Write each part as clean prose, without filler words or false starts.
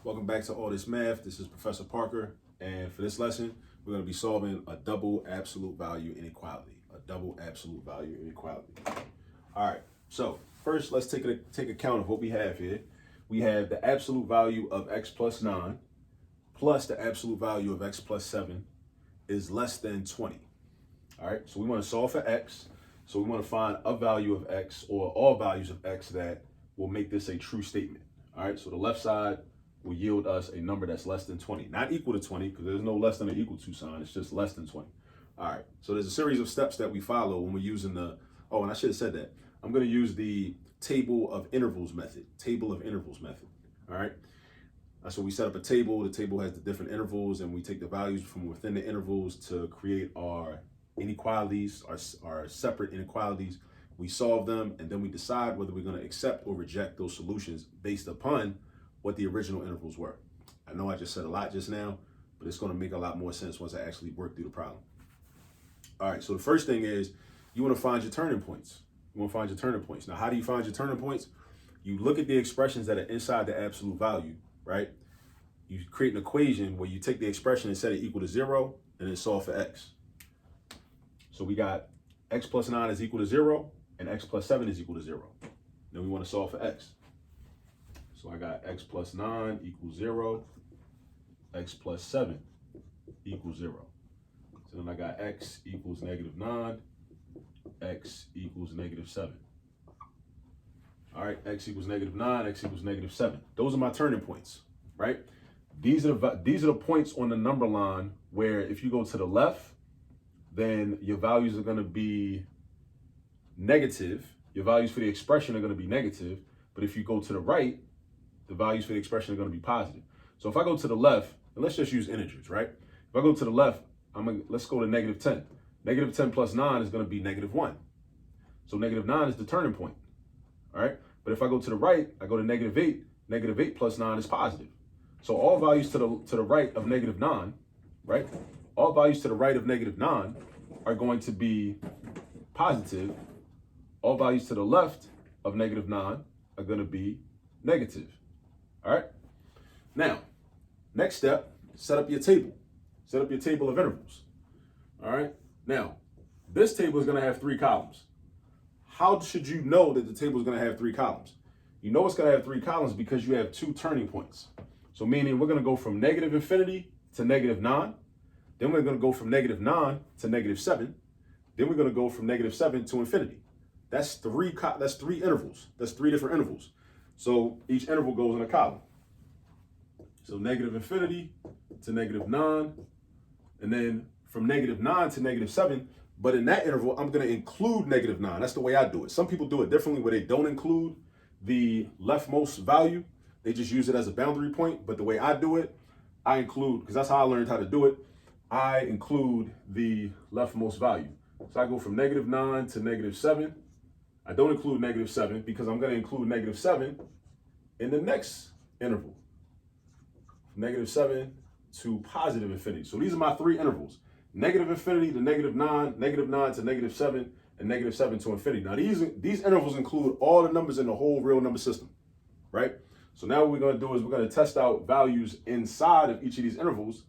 Welcome back to All This Math. This is Professor Parker, and for this lesson, we're going to be solving a double absolute value inequality. A double absolute value inequality. All right, so first let's take account of what we have here. We have the absolute value of x plus 9 plus the absolute value of x plus 7 is less than 20. All right, so we want to solve for x. So we want to find a value of x or all values of x that will make this a true statement. All right, so the left side will yield us a number that's less than 20, not equal to 20, because there's no less than or equal to sign. It's just less than 20. All right, so there's a series of steps that we follow when we're using and I should have said that. I'm going to use the table of intervals method. All right, so we set up a table. The table has the different intervals, and we take the values from within the intervals to create our inequalities, our separate inequalities. We solve them, and then we decide whether we're going to accept or reject those solutions based upon what the original intervals were. I know I just said a lot just now, but it's going to make a lot more sense once I actually work through the problem. All right, so the first thing is you want to find your turning points. Now, how do you find your turning points? You look at the expressions that are inside the absolute value, right? You create an equation where you take the expression and set it equal to 0 and then solve for x. So we got x plus 9 is equal to 0 and x plus 7 is equal to 0. Then we want to solve for x. So I got x plus 9 equals 0, x plus 7 equals 0. So then I got x equals -9, x equals -7. All right, x equals -9, x equals -7. Those are my turning points, right? These are the points on the number line where if you go to the left, then your values are going to be negative. Your values for the expression are going to be negative. But if you go to the right, the values for the expression are going to be positive. So if I go to the left, and let's just use integers, right? If I go to the left, let's go to -10. -10 plus 9 is going to be -1. So -9 is the turning point, all right? But if I go to the right, I go to -8. -8 plus 9 is positive. So all values to the right of -9, right? All values to the right of -9 are going to be positive. All values to the left of -9 are going to be negative. All right. Now, next step, set up your table. Set up your table of intervals. All right. Now, this table is going to have 3 columns. How should you know that the table is going to have 3 columns? You know it's going to have 3 columns because you have 2 turning points. So meaning we're going to go from -infinity to -9. Then we're going to go from -9 to -7. Then we're going to go from -7 to infinity. That's 3 intervals. That's 3 different intervals. So each interval goes in a column. So -infinity to -9, and then from -9 to -7. But in that interval, I'm going to include -9. That's the way I do it. Some people do it differently where they don't include the leftmost value. They just use it as a boundary point. But the way I do it, I include, because that's how I learned how to do it, I include the leftmost value. So I go from -9 to -7. I don't include -7 because I'm going to include -7 in the next interval. -7 to positive infinity. So these are my 3 intervals. -infinity to -9, -9 to -7, and -7 to infinity. Now these intervals include all the numbers in the whole real number system, right? So now what we're going to do is we're going to test out values inside of each of these intervals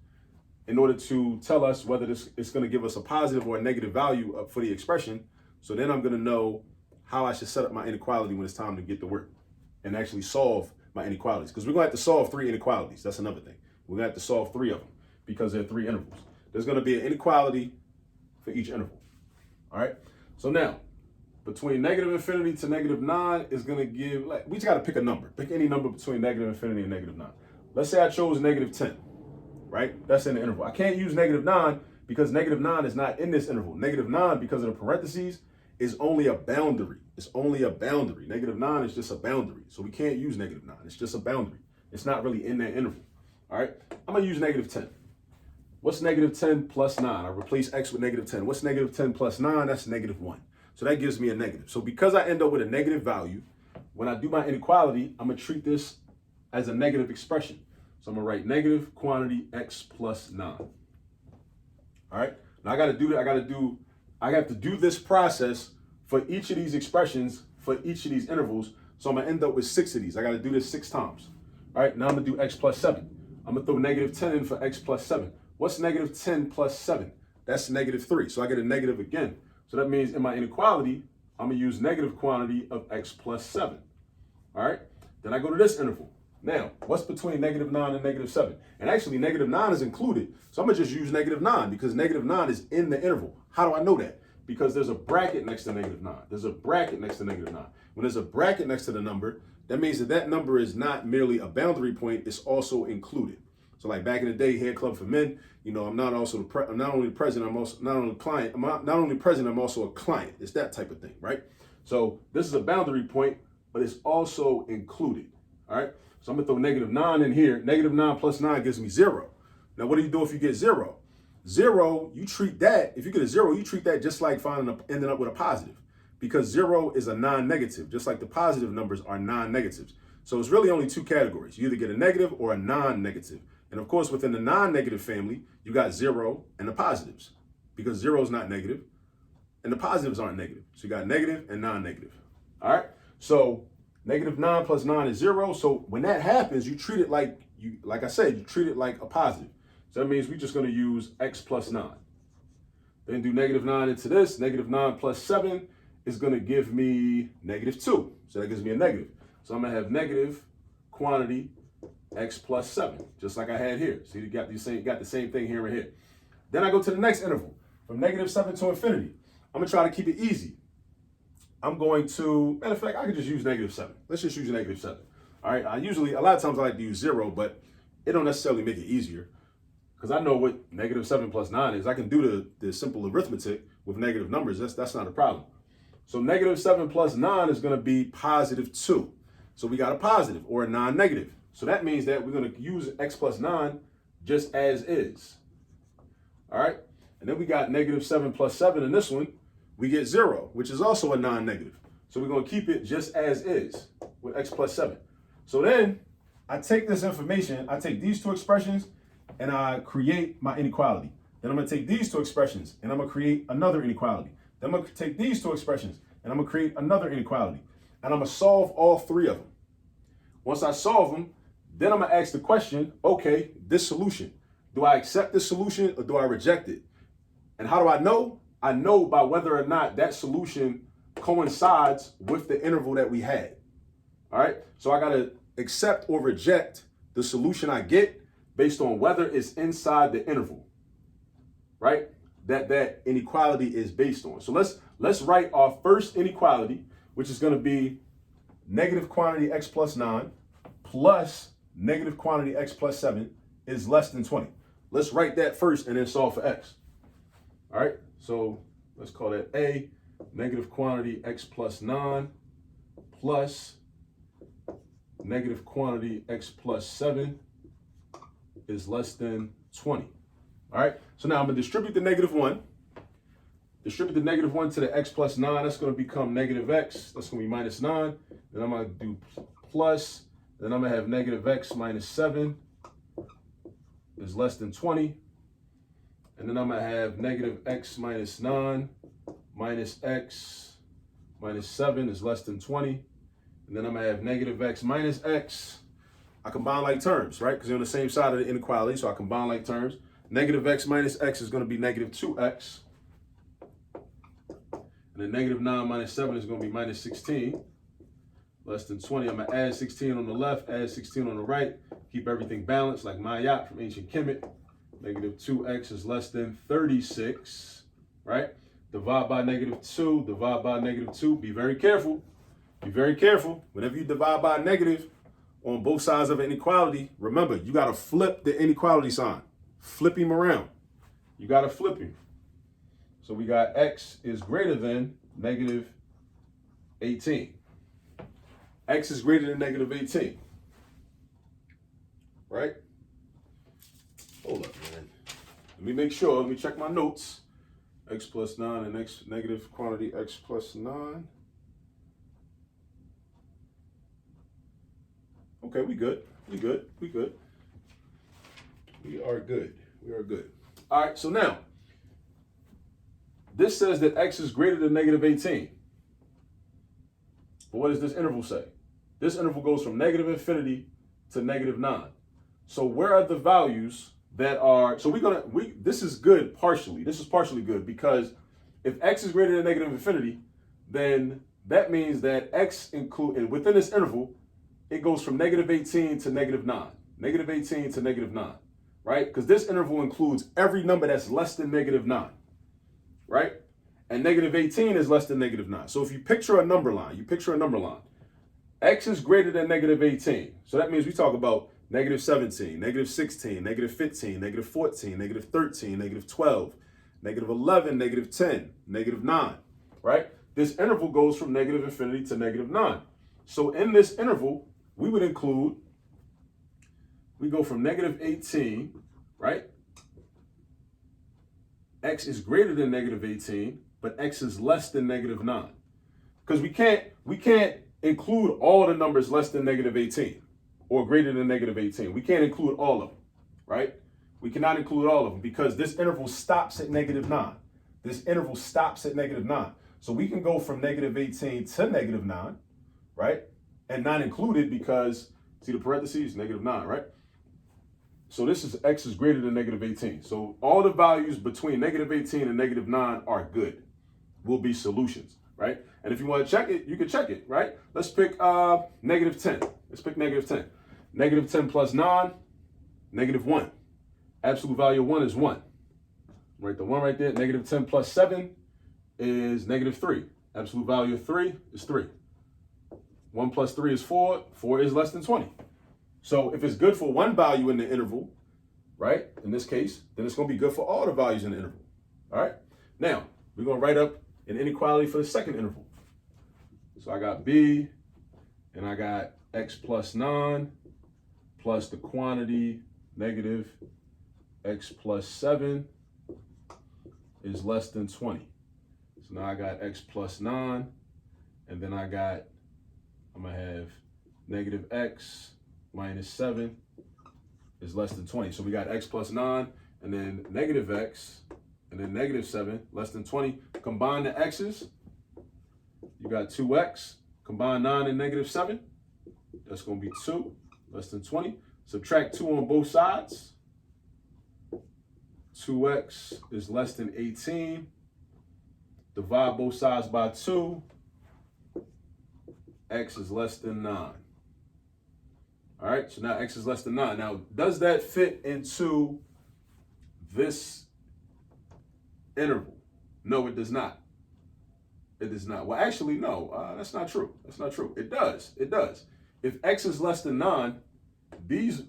in order to tell us whether it's going to give us a positive or a negative value for the expression. So then I'm going to know how I should set up my inequality when it's time to get to work and actually solve my inequalities. Because we're going to have to solve 3 inequalities. That's another thing. We're going to have to solve 3 of them because there are 3 intervals. There's going to be an inequality for each interval. All right. So now, between -infinity to -9 is going to give, we just got to pick a number. Pick any number between -infinity and -9. Let's say I chose -10, right? That's in the interval. I can't use -9 because -9 is not in this interval. -9, because of the parentheses, is only a boundary. It's only a boundary. -9 is just a boundary. So we can't use -9. It's just a boundary. It's not really in that interval. All right. I'm going to use -10. What's -10 plus 9? I replace x with -10. What's -10 plus 9? That's -1. So that gives me a negative. So because I end up with a negative value, when I do my inequality, I'm going to treat this as a negative expression. So I'm going to write negative quantity x plus 9. All right. Now I got to do that. I have to do this process for each of these expressions, for each of these intervals. So I'm going to end up with 6 of these. I got to do this 6 times. All right, now I'm gonna do x plus 7. I'm gonna throw negative 10 in for x plus 7. What's negative 10 plus 7? That's negative 3. So I get a negative again. So that means in my inequality, I'm gonna use negative quantity of x plus 7. All right, then I go to this interval. Now, what's between negative 9 and negative 7? And actually, negative 9 is included. So I'm gonna just use negative 9 because negative 9 is in the interval. How do I know that? Because there's a bracket next to negative 9. There's a bracket next to negative 9. When there's a bracket next to the number, that means that that number is not merely a boundary point, it's also included. So like back in the day, Hair Club for Men, you know, I'm not only present, I'm also not only client, I'm not only present, I'm also a client. It's that type of thing, right? So this is a boundary point, but it's also included. All right. So I'm gonna throw negative 9 in here. Negative 9 plus 9 gives me 0. Now, what do you do if you get 0? 0, you treat that, if you get a 0, you treat that just like ending up with a positive, because 0 is a non-negative, just like the positive numbers are non-negatives. So it's really only two categories. You either get a negative or a non-negative. And of course, within the non-negative family, you got 0 and the positives, because 0 is not negative and the positives aren't negative. So you got negative and non-negative. All right. So negative 9 plus 9 is 0. So when that happens, you treat it like I said, you treat it like a positive. So that means we're just going to use x plus 9. Then do negative 9 into this. Negative 9 plus 7 is going to give me negative 2. So that gives me a negative. So I'm going to have negative quantity x plus 7, just like I had here. So you got the same thing here and here. Then I go to the next interval, from negative 7 to infinity. I'm going to try to keep it easy. I'm going to, matter of fact, I could just use negative 7. Let's just use negative 7. All right. A lot of times I like to use 0, but it don't necessarily make it easier, because I know what negative 7 plus 9 is. I can do the simple arithmetic with negative numbers. That's not a problem. So negative 7 plus 9 is going to be positive 2. So we got a positive or a non-negative. So that means that we're going to use x plus 9 just as is. All right. And then we got negative 7 plus 7 in this one. We get 0, which is also a non-negative. So we're going to keep it just as is with x plus 7. So then I take this information, I take these two expressions, and I create my inequality. Then I'm going to take these two expressions, and I'm going to create another inequality. Then I'm going to take these two expressions, and I'm going to create another inequality. And I'm going to solve all three of them. Once I solve them, then I'm going to ask the question, okay, this solution, do I accept this solution or do I reject it? And how do I know? I know by whether or not that solution coincides with the interval that we had. All right. So I got to accept or reject the solution I get based on whether it's inside the interval, right? That inequality is based on. So let's write our first inequality, which is going to be negative quantity x plus 9 plus negative quantity x plus 7 is less than 20. Let's write that first and then solve for x. All right. So let's call that A, negative quantity x plus 9 plus negative quantity x plus 7 is less than 20. All right. So now I'm going to distribute the negative 1. Distribute the negative 1 to the x plus 9. That's going to become negative x. That's going to be minus 9. Then I'm going to do plus. Then I'm going to have negative x minus 7 is less than 20. And then I'm going to have negative x minus 9 minus x minus 7 is less than 20. And then I'm going to have negative x minus x. I combine like terms, right? Because they're on the same side of the inequality. So I combine like terms. Negative x minus x is going to be negative 2x. And then negative 9 minus 7 is going to be minus 16. Less than 20. I'm going to add 16 on the left, add 16 on the right. Keep everything balanced like Mayat from ancient Kemet. Negative 2x is less than 36, right? Divide by negative 2, divide by negative 2. Be very careful. Be very careful. Whenever you divide by negative on both sides of an inequality, remember, you got to flip the inequality sign. Flip him around. You got to flip him. So we got x is greater than negative 18. X is greater than negative 18. Right? Hold up, man. Let me make sure. Let me check my notes. X plus 9 and x negative quantity x plus 9. Okay, we good. We good. We good. We are good. We are good. All right, so now, this says that x is greater than negative 18. But what does this interval say? This interval goes from negative infinity to negative 9. So where are the values that are, so this is good partially. This is partially good because if x is greater than negative infinity, then that means that x and within this interval, it goes from negative 18 to negative 9. Negative 18 to negative 9, right? Because this interval includes every number that's less than negative 9, right? And negative 18 is less than negative 9. So if you picture a number line, x is greater than negative 18. So that means we talk about negative 17, negative 16, negative 15, negative 14, negative 13, negative 12, negative 11, negative 10, negative 9, right? This interval goes from negative infinity to negative 9. So in this interval, we would include, we go from negative 18, right? X is greater than negative 18, but x is less than negative 9. Because we can't include all the numbers less than negative 18 or greater than negative 18. We can't include all of them, right? We cannot include all of them because this interval stops at negative 9. This interval stops at negative 9. So we can go from negative 18 to negative 9, right? And not included because, see the parentheses, negative 9, right? So this is x is greater than negative 18. So all the values between negative 18 and negative 9 are good, will be solutions, right? And if you want to check it, you can check it, right? Let's pick negative 10. Let's pick negative 10. Negative 10 plus 9, negative 1. Absolute value of 1 is 1. Write the 1 right there. Negative 10 plus 7 is negative 3. Absolute value of 3 is 3. 1 plus 3 is 4. 4 is less than 20. So if it's good for one value in the interval, right, in this case, then it's going to be good for all the values in the interval. All right? Now, we're going to write up an inequality for the second interval. So I got b, and I got x plus 9 plus the quantity negative x plus 7 is less than 20. So now I got x plus 9, and then I'm going to have negative x minus 7 is less than 20. So we got x plus 9, and then negative x, and then negative 7, less than 20. Combine the x's, you got 2x. Combine 9 and negative 7, that's going to be 2, less than 20. Subtract 2 on both sides. 2x is less than 18. Divide both sides by 2. X is less than 9. All right, so now x is less than 9. Now, does that fit into this interval? No, it does not. It does not. Well, actually, no, that's not true. That's not true. It does. It does. If x is less than 9,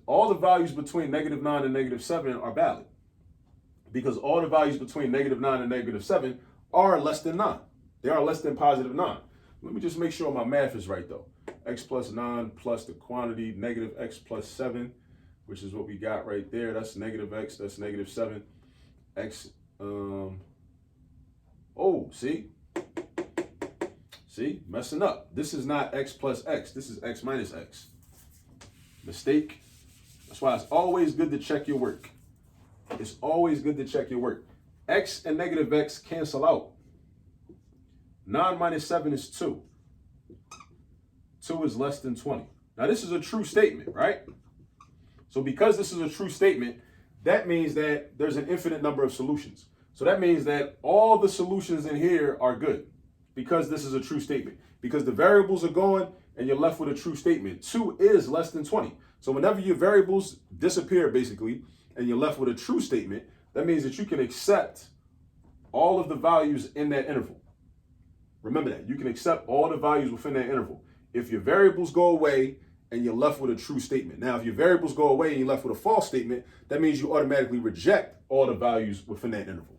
all the values between negative 9 and negative 7 are valid. Because all the values between negative 9 and negative 7 are less than 9. They are less than positive 9. Let me just make sure my math is right, though. X plus 9 plus the quantity negative x plus 7, which is what we got right there. That's negative x, that's negative 7. X, see, messing up. This is not x plus x. This is x minus x. Mistake. That's why it's always good to check your work. It's always good to check your work. X and negative x cancel out. 9 minus 7 is 2. 2 is less than 20. Now, this is a true statement, right? So because this is a true statement, that means that there's an infinite number of solutions. So that means that all the solutions in here are good because this is a true statement. Because the variables are gone and you're left with a true statement. 2 is less than 20. So whenever your variables disappear, basically, and you're left with a true statement, that means that you can accept all of the values in that interval. Remember that. You can accept all the values within that interval. If your variables go away and you're left with a true statement. Now, if your variables go away and you're left with a false statement, that means you automatically reject all the values within that interval.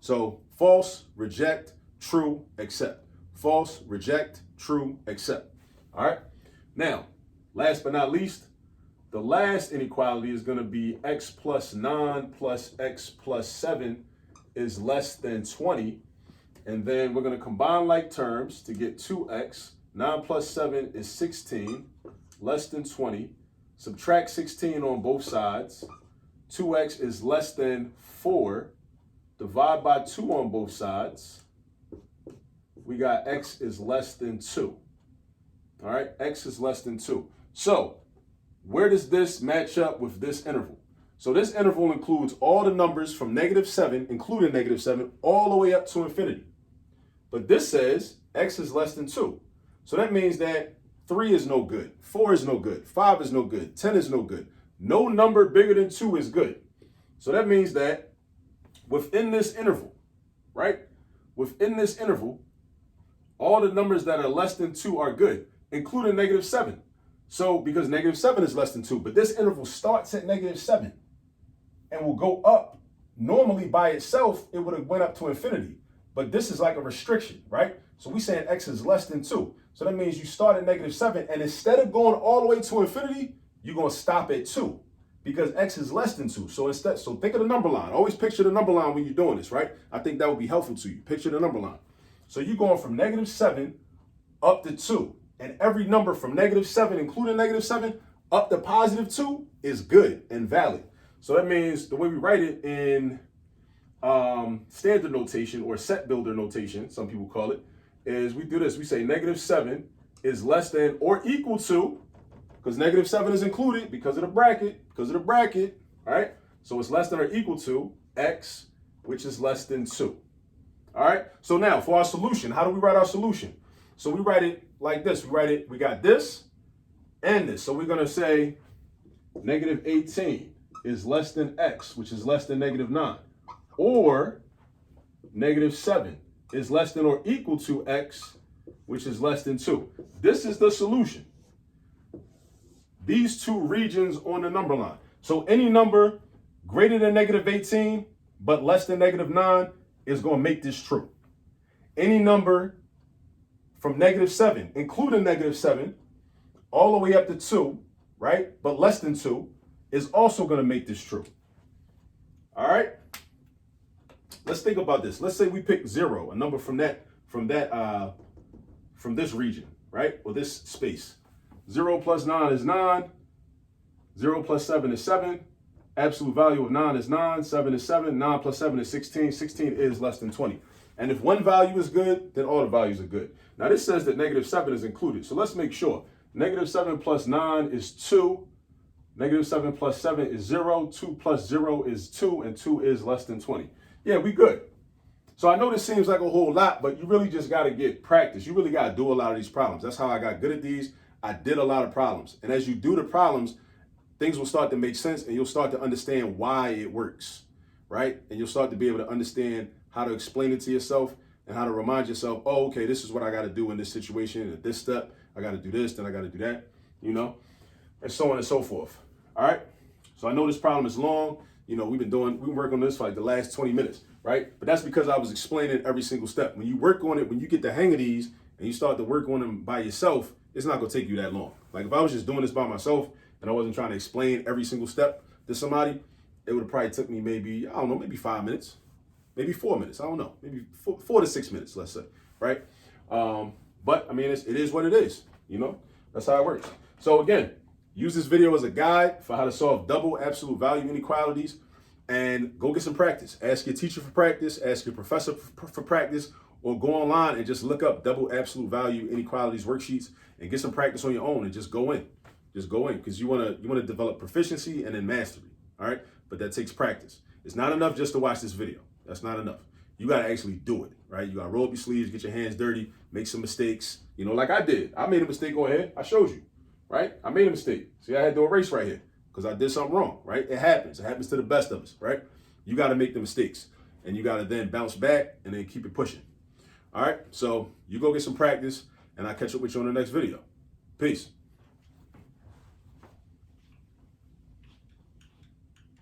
So false, reject, true, accept. False, reject, true, accept. All right. Now, last but not least, the last inequality is going to be x plus 9 plus x plus 7 is less than 20. And then we're going to combine like terms to get 2x. 9 plus 7 is 16, less than 20. Subtract 16 on both sides. 2x is less than 4. Divide by 2 on both sides. We got x is less than 2. All right, x is less than 2. So where does this match up with this interval? So this interval includes all the numbers from -7, including -7, all the way up to infinity. But this says x is less than 2. So that means that 3 is no good, 4 is no good, 5 is no good, 10 is no good. No number bigger than 2 is good. So that means that within this interval, right? Within this interval, all the numbers that are less than 2 are good, including -7. So because -7 is less than 2, but this interval starts at -7 and will go up. Normally by itself, it would have went up to infinity. But this is like a restriction, right? So we saying x is less than 2. So that means you start at -7, and instead of going all the way to infinity, you're going to stop at 2 because x is less than 2. So think of the number line. Always picture the number line when you're doing this, right? I think that would be helpful to you. Picture the number line. So you're going from -7 up to 2. And every number from -7, including -7, up to +2 is good and valid. So that means the way we write it in standard notation or set builder notation, some people call it, is we do this. We say -7 is less than or equal to, because -7 is included because of the bracket, all right? So it's less than or equal to x, which is less than 2. All right? So now for our solution, how do we write our solution? So we write it like this. We got this and this. So we're going to say -18 is less than x, which is less than -9. Or -7 is less than or equal to x, which is less than 2. This is the solution. These two regions on the number line. So any number greater than -18 but less than -9 is going to make this true. Any number from -7, including -7, all the way up to 2, right, but less than 2, is also going to make this true. All right? Let's think about this. Let's say we pick 0, a number from this region, right, or this space. 0 plus 9 is 9. 0 plus 7 is 7. Absolute value of 9 is 9. 7 is 7. 9 plus 7 is 16. 16 is less than 20. And if one value is good, then all the values are good. Now this says that -7 is included. So let's make sure. -7 plus 9 is 2. -7 plus 7 is 0. 2 plus 0 is 2. And 2 is less than 20. Yeah, we good. So I know this seems like a whole lot, but you really just got to get practice. You really got to do a lot of these problems. That's how I got good at these. I did a lot of problems. And as you do the problems, things will start to make sense and you'll start to understand why it works, right? And you'll start to be able to understand how to explain it to yourself and how to remind yourself, oh, okay, this is what I got to do in this situation. At this step, I got to do this, then I got to do that, you know, and so on and so forth. All right. So I know this problem is long. You know, we've been working on this for like the last 20 minutes, right? But that's because I was explaining every single step. When you work on it, when you get the hang of these and you start to work on them by yourself, it's not going to take you that long. Like if I was just doing this by myself and I wasn't trying to explain every single step to somebody, it would have probably took me maybe, I don't know, maybe 5 minutes, maybe 4 minutes. I don't know, maybe 4 to 6 minutes, let's say, right? But I mean, it is what it is, you know, that's how it works. So again, use this video as a guide for how to solve double absolute value inequalities and go get some practice. Ask your teacher for practice, ask your professor for practice, or go online and just look up double absolute value inequalities worksheets and get some practice on your own and just go in. Just go in because you want to develop proficiency and then mastery, all right? But that takes practice. It's not enough just to watch this video. That's not enough. You got to actually do it, right? You got to roll up your sleeves, get your hands dirty, make some mistakes, you know, like I did. I made a mistake on here. I showed you, right? I made a mistake. See, I had to erase right here because I did something wrong, right? It happens. It happens to the best of us, right? You got to make the mistakes and you got to then bounce back and then keep it pushing. All right, so you go get some practice and I'll catch up with you on the next video. Peace.